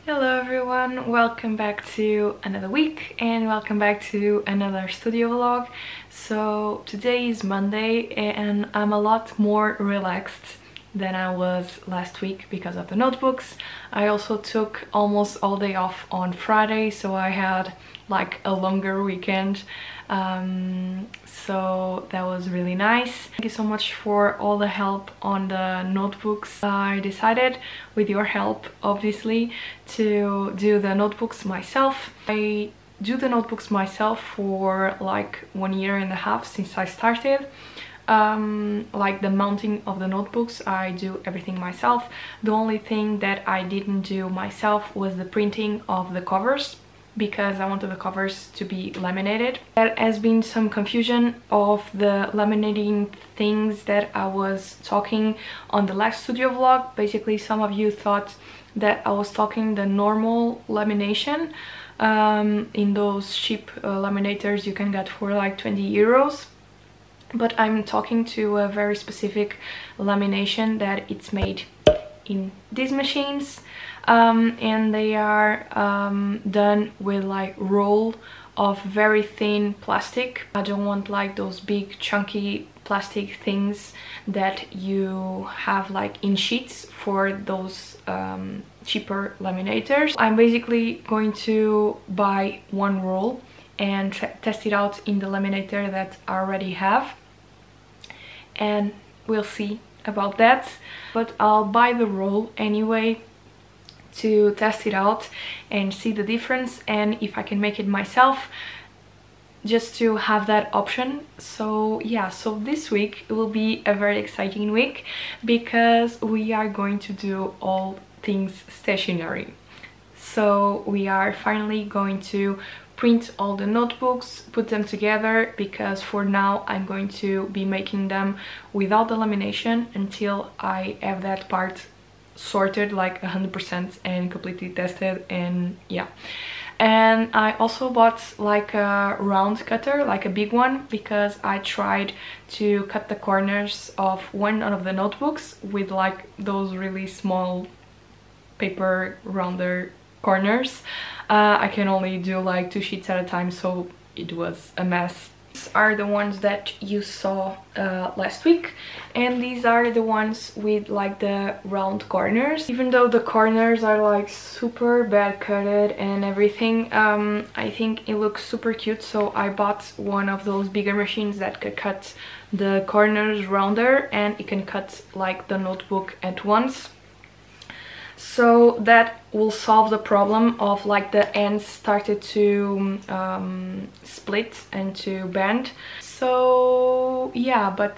Hello everyone, welcome back to another week and welcome back to another studio vlog. So today is Monday and I'm a lot more relaxed than I was last week because of the notebooks. I also took almost all day off on Friday, so I had like a longer weekend. So that was really nice. Thank you so much for all the help on the notebooks. I decided, with your help obviously, to do the notebooks myself. I do the notebooks myself for like 1.5 years since I started. Like the mounting of the notebooks, I do everything myself. The only thing that I didn't do myself was the printing of the covers, because I wanted the covers to be laminated. There has been some confusion of the laminating things that I was talking on the last studio vlog. Basically, some of you thought that I was talking the normal lamination in those cheap laminators you can get for like 20 euros. But I'm talking to a very specific lamination that it's made in these machines, and they are done with like roll of very thin plastic. I don't want like those big chunky plastic things that you have like in sheets for those cheaper laminators. I'm basically going to buy one roll and test it out in the laminator that I already have, and we'll see about that. But I'll buy the roll anyway to test it out and see the difference, and if I can make it myself, just to have that option. So yeah, so this week it will be a very exciting week because we are going to do all things stationery. So we are finally going to print all the notebooks, put them together, because for now I'm going to be making them without the lamination until I have that part sorted like 100% and completely tested. And yeah, and I also bought like a round cutter, like a big one, because I tried to cut the corners of one of the notebooks with like those really small paper rounder corners. I can only do like 2 sheets at a time, so it was a mess. These are the ones that you saw last week, and these are the ones with like the round corners. Even though the corners are like super bad cutted and everything, I think it looks super cute, so I bought one of those bigger machines that could cut the corners rounder, and it can cut like the notebook at once. So that will solve the problem of like the ends started to split and to bend. So yeah, but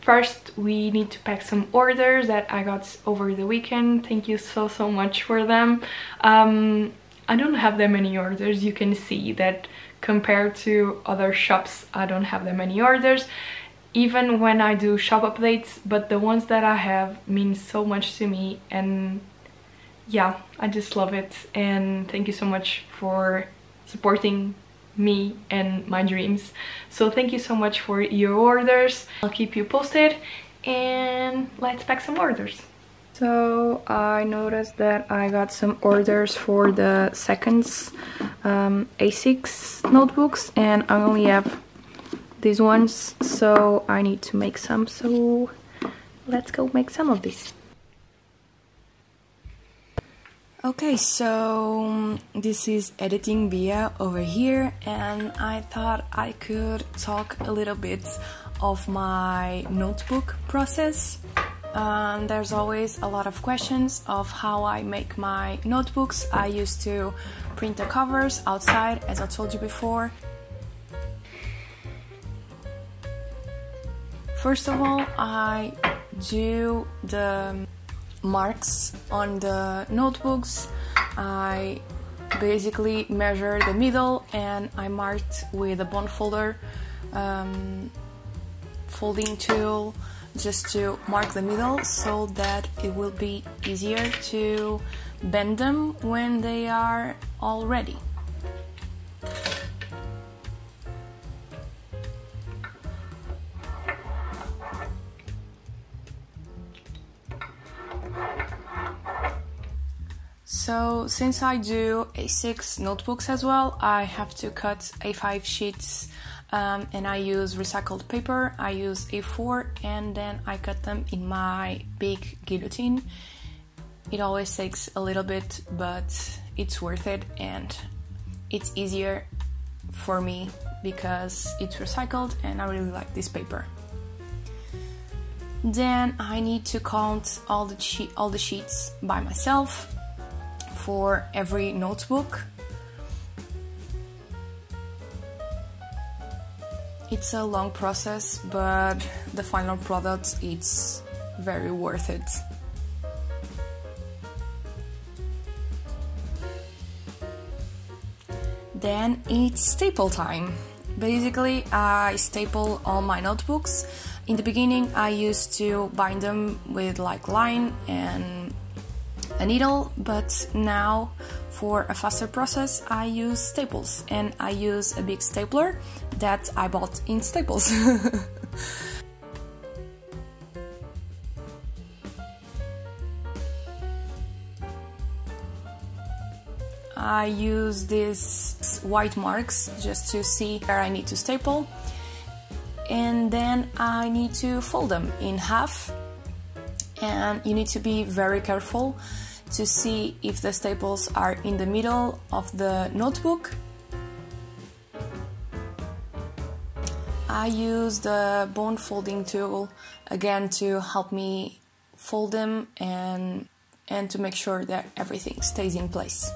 first we need to pack some orders that I got over the weekend. Thank you so much for them. I don't have that many orders. You can see that compared to other shops, I don't have that many orders, even when I do shop updates, but the ones that I have mean so much to me, and yeah, I just love it. And thank you so much for supporting me and my dreams. So thank you so much for your orders. I'll keep you posted, and let's pack some orders. So I noticed that I got some orders for the seconds A6 notebooks, and I only have these ones, so I need to make some. So let's go make some of these. Okay, so this is Editing Bia over here, and I thought I could talk a little bit of my notebook process. There's always a lot of questions of how I make my notebooks. I used to print the covers outside, as I told you before. First of all, I do the marks on the notebooks. I basically measure the middle, and I marked with a bond folder folding tool just to mark the middle, so that it will be easier to bend them when they are all ready. so since I do A6 notebooks as well, I have to cut A5 sheets, and I use recycled paper. I use A4 and then I cut them in my big guillotine. It always takes a little bit, but it's worth it, and it's easier for me because it's recycled and I really like this paper. Then I need to count all the sheets by myself for every notebook. It's a long process, but the final product is very worth it. Then it's staple time. Basically, I staple all my notebooks. In the beginning, I used to bind them with like line and a needle, but now for a faster process, I use staples, and I use a big stapler that I bought in Staples. I use these white marks just to see where I need to staple, and then I need to fold them in half, and you need to be very careful to see if the staples are in the middle of the notebook. I use the bone folding tool again to help me fold them and to make sure that everything stays in place.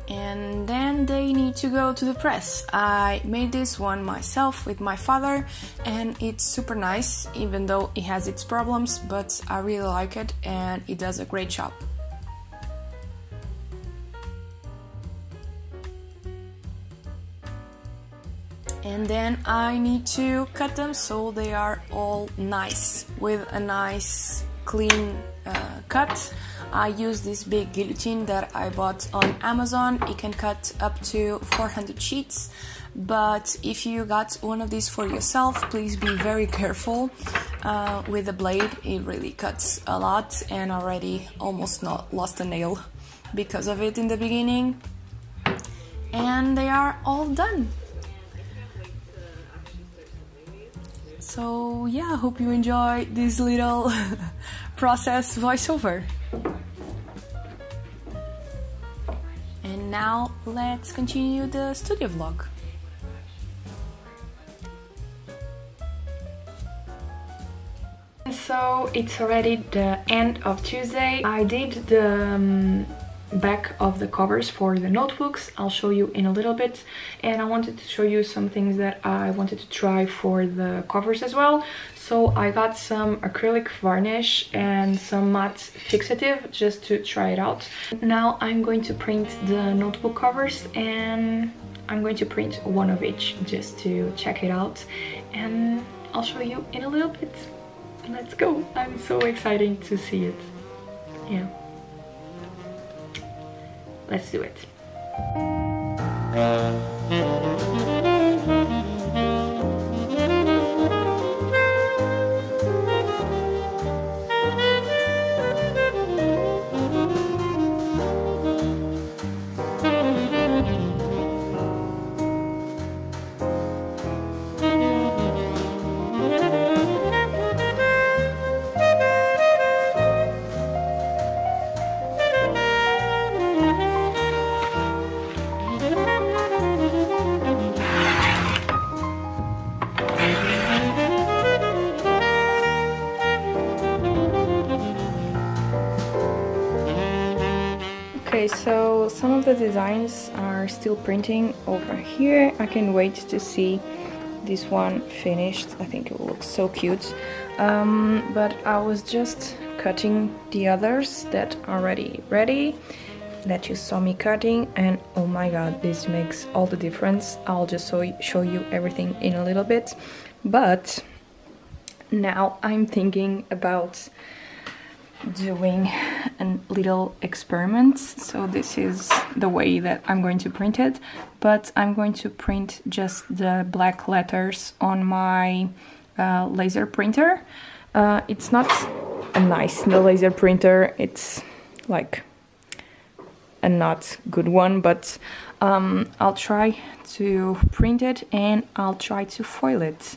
And then they need to go to the press. I made this one myself with my father, and it's super nice, even though it has its problems, but I really like it and it does a great job. And then I need to cut them so they are all nice, with a nice clean cut. I use this big guillotine that I bought on Amazon. It can cut up to 400 sheets, but if you got one of these for yourself, please be very careful with the blade. It really cuts a lot, and already almost not lost a nail because of it in the beginning. And they are all done. So yeah, I hope you enjoy this little process voiceover. And now let's continue the studio vlog. So it's already the end of Tuesday. I did the back of the covers for the notebooks. I'll show you in a little bit, and I wanted to show you some things that I wanted to try for the covers as well. So I got some acrylic varnish and some matte fixative just to try it out. Now I'm going to print the notebook covers, and I'm going to print one of each just to check it out, and I'll show you in a little bit. Let's go! I'm so excited to see it. Yeah. Let's do it. Okay, so some of the designs are still printing over here. I can wait to see this one finished. I think it looks so cute. But I was just cutting the others that are already ready, that you saw me cutting, and oh my god, this makes all the difference. I'll just show you everything in a little bit. But now I'm thinking about doing a little experiment. So this is the way that I'm going to print it, but I'm going to print just the black letters on my laser printer. It's not a nice laser printer, it's like a not good one, but I'll try to print it and I'll try to foil it.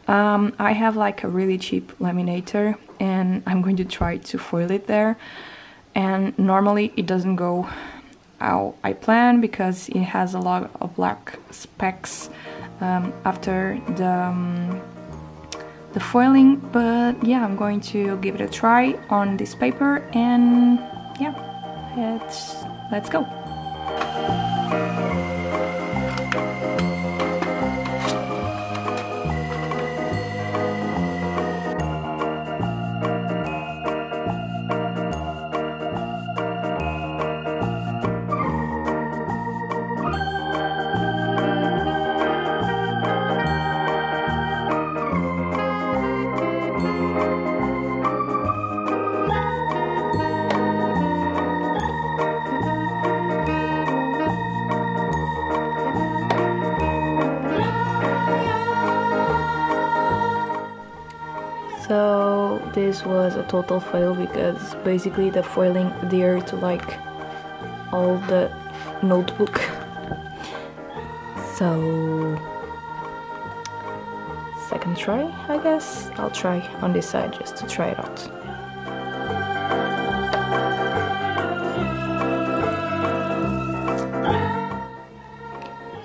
I have like a really cheap laminator and I'm going to try to foil it there, and normally it doesn't go how I plan because it has a lot of black specks after the foiling, but yeah, I'm going to give it a try on this paper, and yeah, let's go. So this was a total fail because basically the foiling adhered to like all the notebook. So second try, I guess. I'll try on this side just to try it out.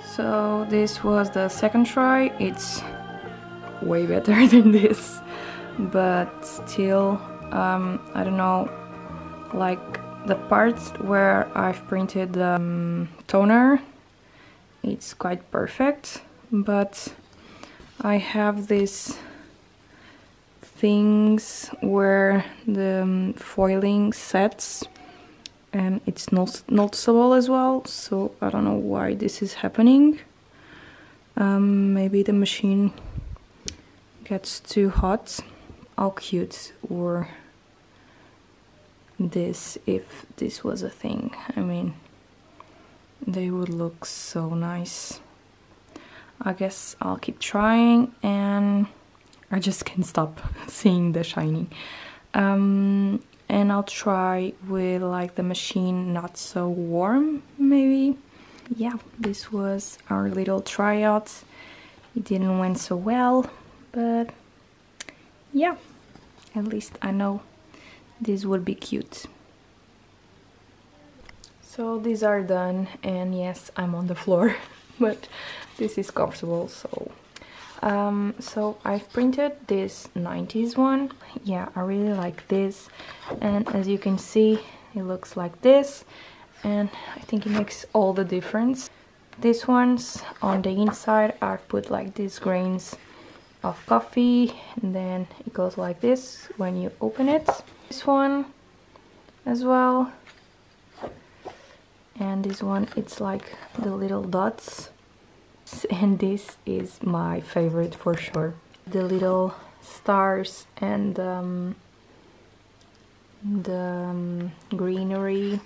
So this was the second try. It's way better than this, but still, I don't know, like the parts where I've printed the toner, it's quite perfect, but I have these things where the foiling sets and it's noticeable as well, so I don't know why this is happening. Maybe the machine gets too hot. How cute were this if this was a thing. I mean, they would look so nice. I guess I'll keep trying, and I just can't stop seeing the shining. And I'll try with like the machine not so warm, maybe. Yeah, this was our little tryout. It didn't went so well, but yeah, at least I know this would be cute. So these are done, and yes, I'm on the floor, but this is comfortable. So I've printed this 90s one. Yeah, I really like this, and as you can see, it looks like this, and I think it makes all the difference. These ones on the inside, I've put like these grains of coffee, and then it goes like this when you open it. This one as well, and this one, it's like the little dots, and this is my favorite for sure. The little stars and the greenery,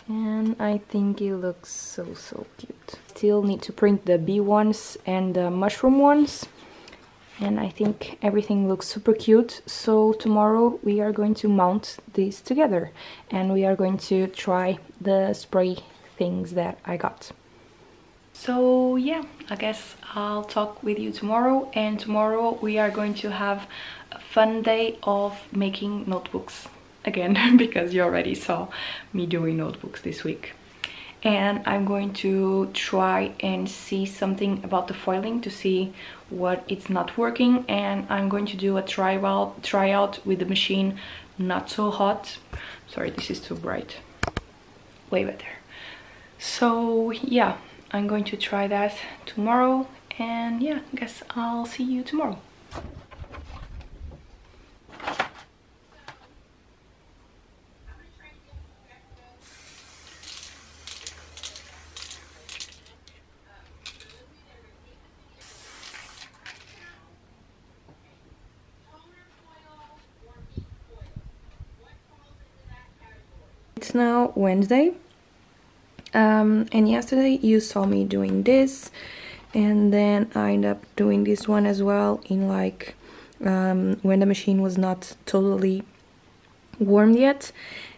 and I think it looks so cute. Still need to print the bee ones and the mushroom ones, and I think everything looks super cute. So tomorrow we are going to mount these together, and we are going to try the spray things that I got. So yeah, I guess I'll talk with you tomorrow, and tomorrow we are going to have a fun day of making notebooks again because you already saw me doing notebooks this week. And I'm going to try and see something about the foiling to see what it's not working, and I'm going to do a tryout with the machine not so hot. Sorry, this is too bright. Way better. So yeah, I'm going to try that tomorrow, and yeah, I guess I'll see you tomorrow. it's now Wednesday, and yesterday you saw me doing this, and then I ended up doing this one as well in like when the machine was not totally warmed yet.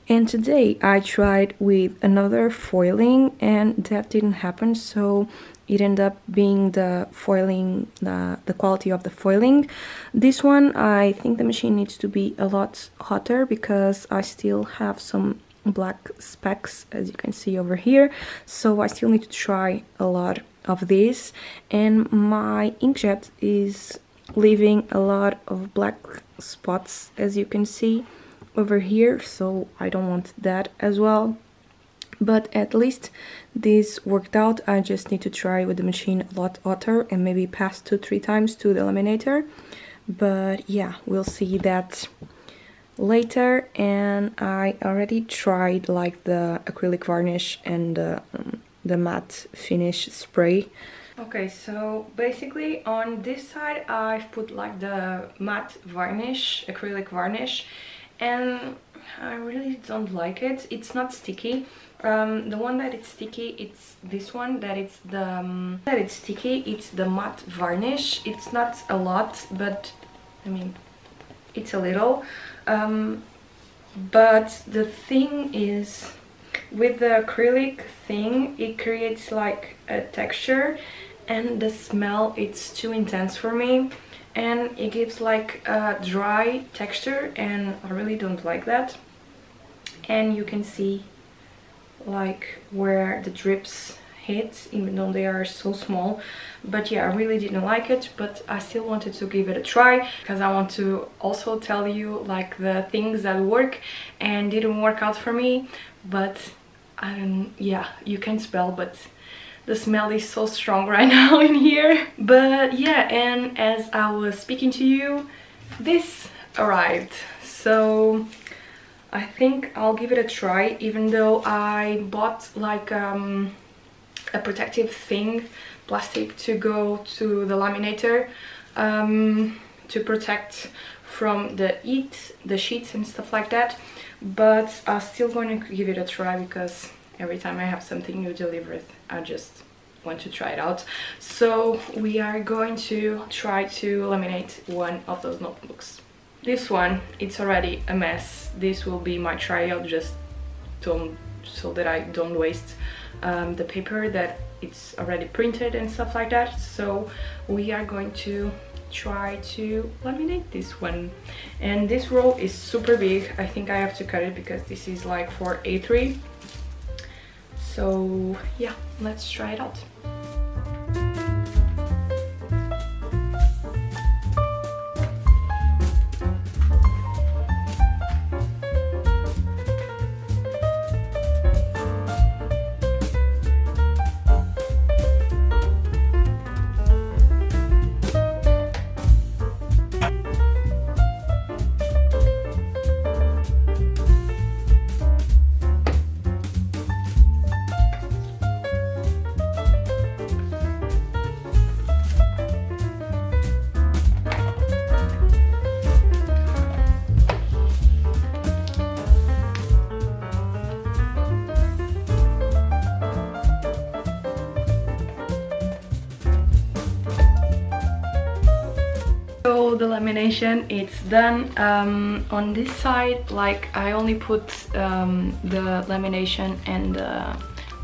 And today I tried with another foiling and that didn't happen, so it ended up being the foiling, the quality of the foiling. This one, I think the machine needs to be a lot hotter because I still have some black specks, as you can see over here, so I still need to try a lot of this. And my inkjet is leaving a lot of black spots, as you can see over here, so I don't want that as well. But at least this worked out. I just need to try with the machine a lot hotter and maybe pass 2-3 times to the laminator. But yeah, we'll see that later. And I already tried like the acrylic varnish and the matte finish spray. Okay, so basically on this side I've put like the matte varnish, acrylic varnish, and I really don't like it. It's not sticky. The one that it's sticky, it's this one, that it's the that it's sticky, it's the matte varnish. It's not a lot, but I mean it's a little. But the thing is, with the acrylic thing, it creates like a texture, and the smell, it's too intense for me, and it gives like a dry texture, and I really don't like that. And you can see like where the drips hit, even though they are so small. But yeah, I really didn't like it, but I still wanted to give it a try because I want to also tell you like the things that work and didn't work out for me. But I don't, yeah, you can smell, but the smell is so strong right now in here. But yeah, and as I was speaking to you, this arrived, so I think I'll give it a try, even though I bought like a protective thing, plastic, to go to the laminator to protect from the heat, the sheets and stuff like that. But I'm still going to give it a try because every time I have something new delivered, I just want to try it out. So we are going to try to laminate one of those notebooks. This one, it's already a mess. This will be my tryout, just so that I don't waste the paper that it's already printed and stuff like that. So we are going to try to laminate this one, and this roll is super big. I think I have to cut it because this is like for A3. So yeah, let's try it out. So the lamination, it's done. On this side, like I only put the lamination and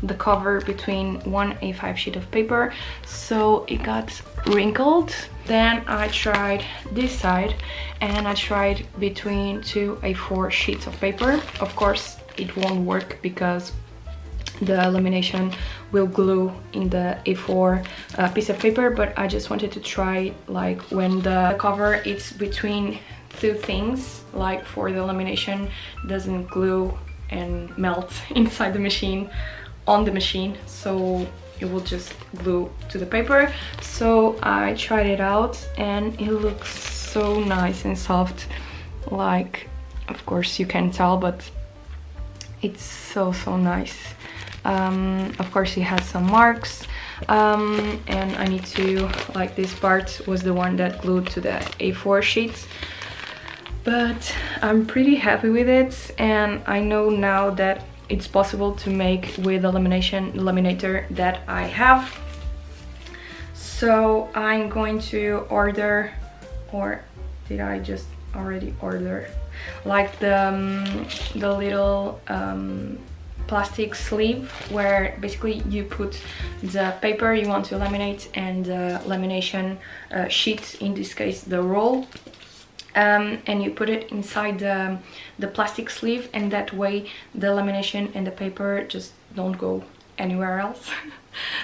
the cover between one A5 sheet of paper, so it got wrinkled. Then I tried this side, and I tried between two A4 sheets of paper. Of course it won't work because the lamination will glue in the A4 piece of paper, but I just wanted to try like when the cover is between two things, like for the lamination doesn't glue and melt inside the machine on the machine, so it will just glue to the paper. So I tried it out and it looks so nice and soft, like of course you can tell, but it's so nice. Of course it has some marks, and I need to, like, this part was the one that glued to the A4 sheets, but I'm pretty happy with it. And I know now that it's possible to make with the laminator that I have. So I'm going to order, or did I just already order, like the little plastic sleeve where basically you put the paper you want to laminate and the lamination sheet, in this case the roll, and you put it inside the plastic sleeve, and that way the lamination and the paper just don't go anywhere else.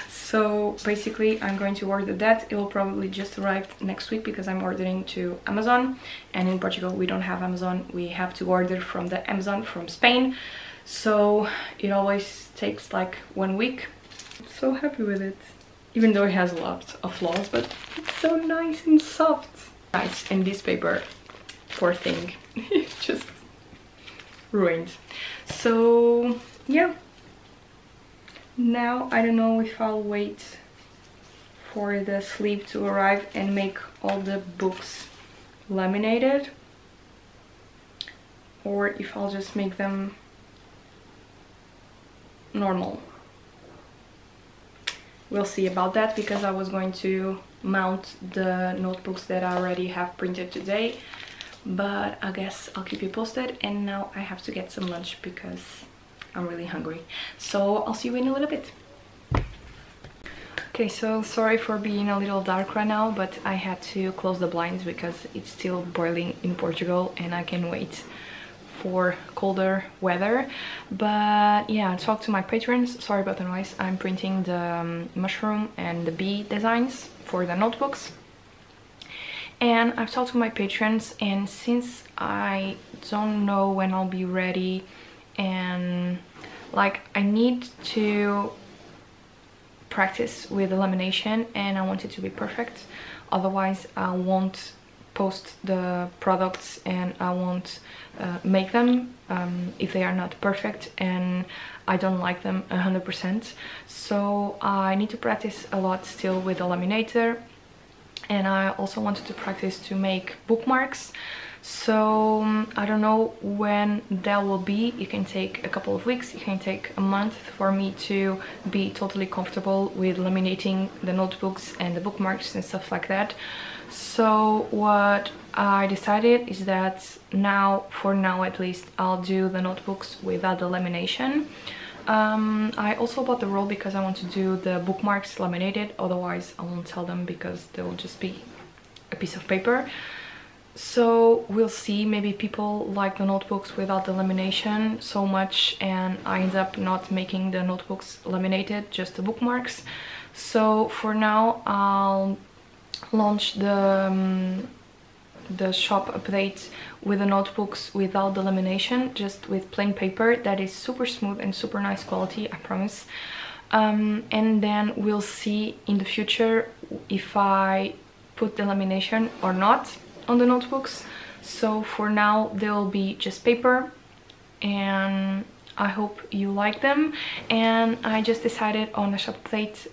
So basically I'm going to order that. It will probably just arrive next week because I'm ordering to Amazon, and in Portugal we don't have Amazon, we have to order from the Amazon from Spain, so it always takes like 1 week. I'm so happy with it, even though it has a lot of flaws, but it's so nice and soft. Nice, and this paper, poor thing, it's just ruined. So yeah, now I don't know if I'll wait for the sleeve to arrive and make all the books laminated, or if I'll just make them normal. We'll see about that, because I was going to mount the notebooks that I already have printed today, but I guess I'll keep you posted. And now I have to get some lunch because I'm really hungry, so I'll see you in a little bit. Okay, so sorry for being a little dark right now, but I had to close the blinds because it's still boiling in Portugal and I can wait for colder weather. But yeah, I talked to my patrons, sorry about the noise. I'm printing the mushroom and the bee designs for the notebooks, and I've talked to my patrons, and since I don't know when I'll be ready, and like I need to practice with the lamination and I want it to be perfect, otherwise I won't post the products and I won't make them if they are not perfect and I don't like them 100%. So I need to practice a lot still with the laminator, and I also wanted to practice to make bookmarks. So I don't know when that will be. It can take a couple of weeks, it can take a month for me to be totally comfortable with laminating the notebooks and the bookmarks and stuff like that. So what I decided is that now, for now at least, I'll do the notebooks without the lamination. I also bought the roll because I want to do the bookmarks laminated, otherwise I won't sell them because they will just be a piece of paper. So we'll see, maybe people like the notebooks without the lamination so much and I end up not making the notebooks laminated, just the bookmarks. So for now I'll launch the shop update with the notebooks without the lamination, just with plain paper that is super smooth and super nice quality, I promise. And then we'll see in the future if I put the lamination or not on the notebooks. So for now they'll be just paper, and I hope you like them. And I just decided on a shop update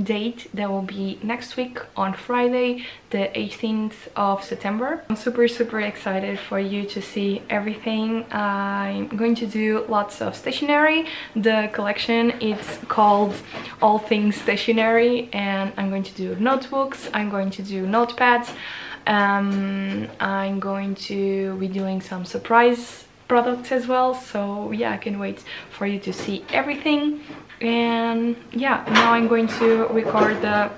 date that will be next week on Friday, the 18th of September. I'm super excited for you to see everything. I'm going to do lots of stationery. The collection is called All Things Stationery, and I'm going to do notebooks, I'm going to do notepads, I'm going to be doing some surprise products as well. So yeah, I can wait for you to see everything. And yeah, now I'm going to record the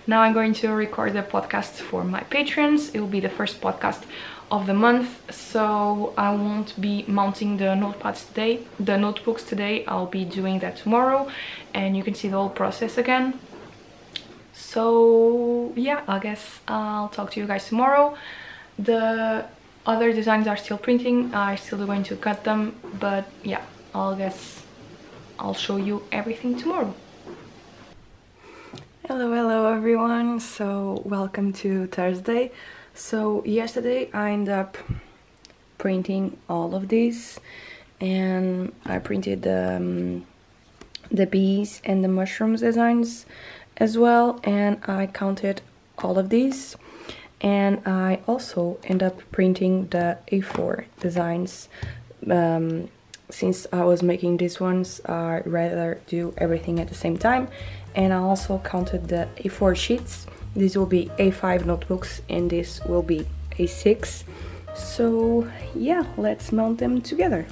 podcast for my patrons. It will be the first podcast of the month, so I won't be mounting the notebooks today. I'll be doing that tomorrow, and you can see the whole process again. So yeah, I guess I'll talk to you guys tomorrow. The other designs are still printing, I'm still going to cut them, but yeah, I'll show you everything tomorrow. Hello everyone, so welcome to Thursday. So yesterday I ended up printing all of these, and I printed the bees and the mushrooms designs as well, and I counted all of these, and I also end up printing the A4 designs since I was making these ones, I'd rather do everything at the same time. And I also counted the A4 sheets. These will be A5 notebooks and this will be A6. So yeah, let's mount them together.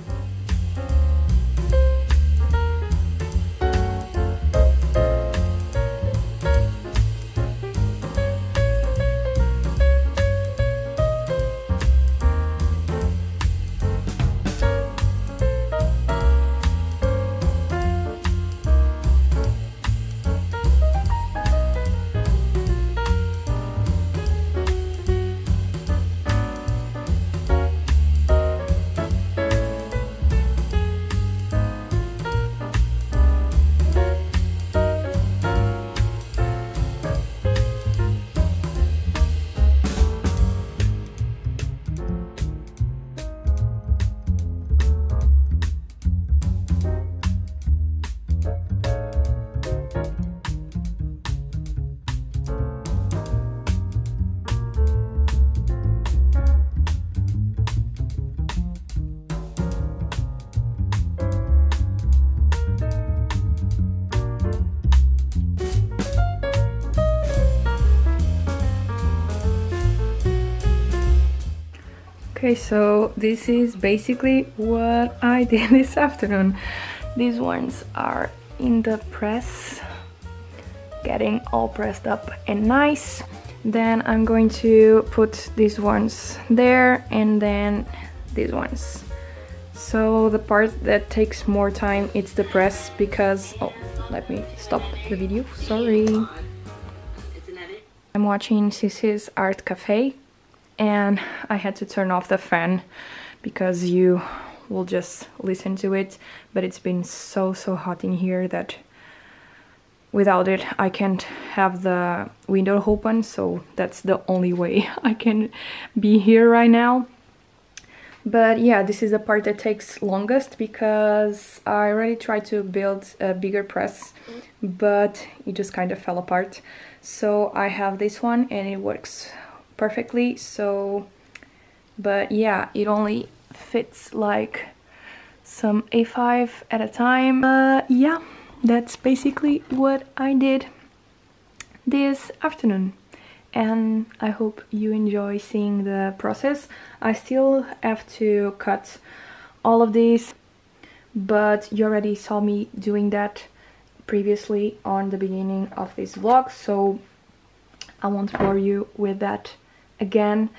Okay, so this is basically what I did this afternoon. These ones are in the press, getting all pressed up and nice. Then I'm going to put these ones there and then these ones. So the part that takes more time, it's the press because, oh, let me stop the video, sorry. I'm watching Sissy's Art Cafe and I had to turn off the fan because you will just listen to it, but it's been so hot in here that without it I can't have the window open, so that's the only way I can be here right now. But yeah, this is the part that takes longest because I already tried to build a bigger press, but it just kind of fell apart. So I have this one and it works perfectly. So, but yeah, it only fits like some A5 at a time. Yeah, that's basically what I did this afternoon. And I hope you enjoy seeing the process. I still have to cut all of these, but you already saw me doing that previously on the beginning of this vlog, so I won't bore you with that again.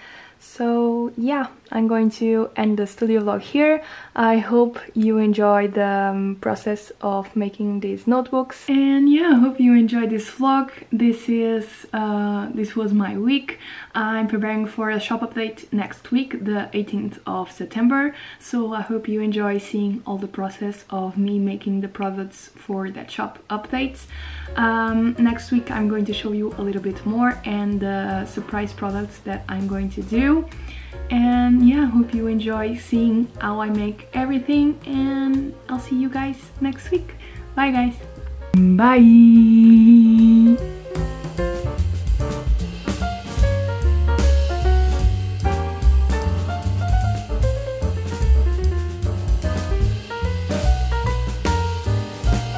So yeah, I'm going to end the studio vlog here. I hope you enjoyed the process of making these notebooks, and yeah, I hope you enjoyed this vlog. This was my week. I'm preparing for a shop update next week, the 18th of September, so I hope you enjoy seeing all the process of me making the products for that shop updates. Next week I'm going to show you a little bit more and the surprise products that I'm going to do. And yeah, hope you enjoy seeing how I make everything, and I'll see you guys next week. Bye guys. Bye.